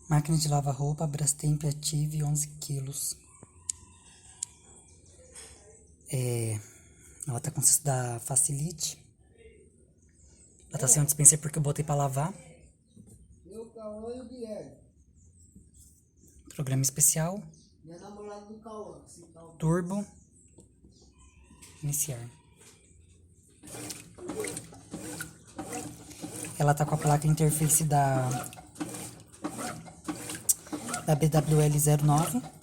Máquina de lavar roupa Brastemp Active 11 quilos. Ela tá com o da Facilite. Ela tá sem um dispenser porque eu botei pra lavar. Programa especial. Turbo. Iniciar. Ela tá com a placa interface da BWL09.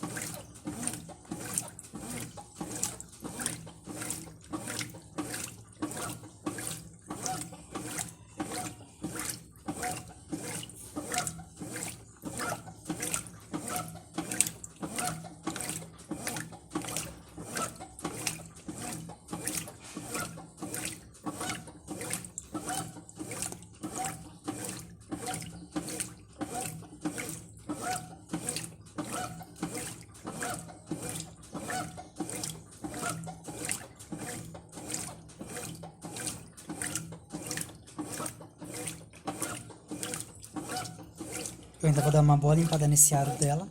Eu ainda vou dar uma boa limpada nesse aro dela.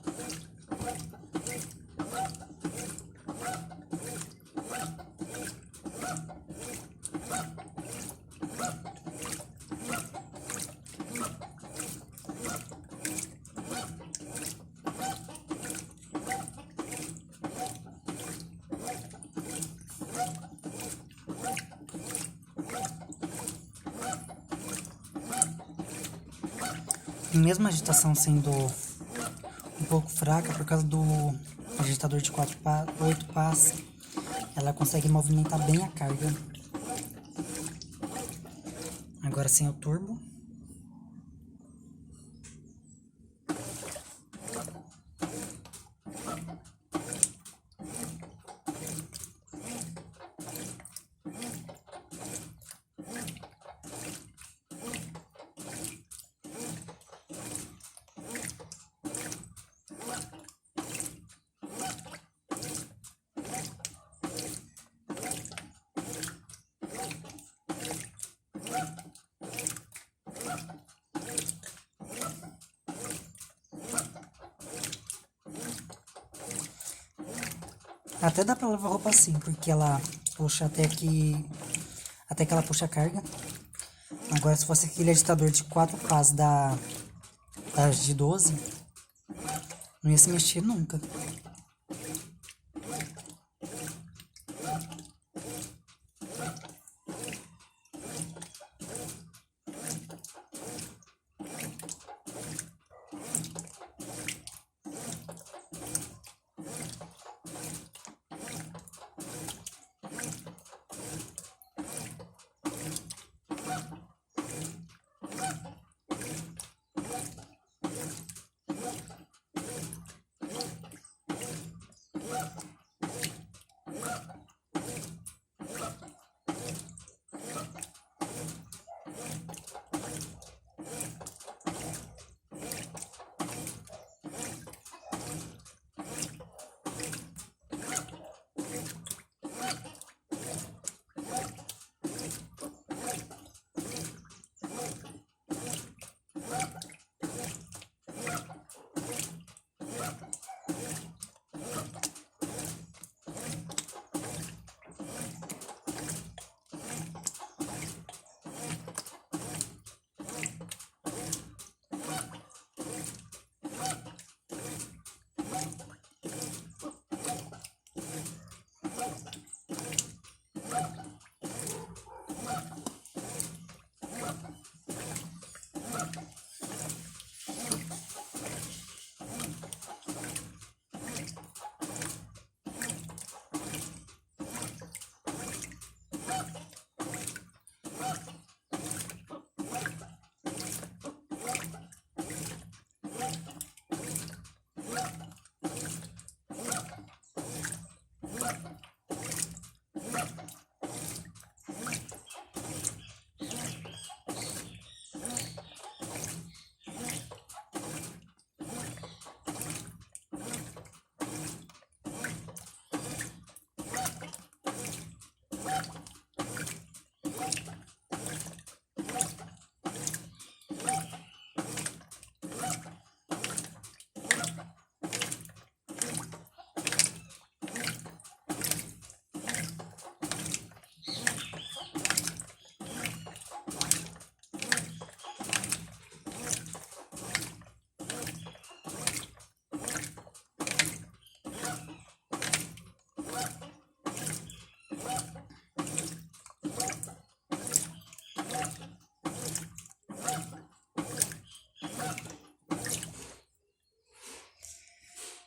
E mesmo a agitação sendo um pouco fraca por causa do agitador de 8 pás, ela consegue movimentar bem a carga. Agora sem o turbo. Até dá pra lavar roupa assim, porque ela puxa até que ela puxa a carga. Agora se fosse aquele agitador de 4 pás das de 12, não ia se mexer nunca.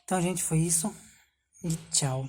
Então, gente, foi isso. E tchau.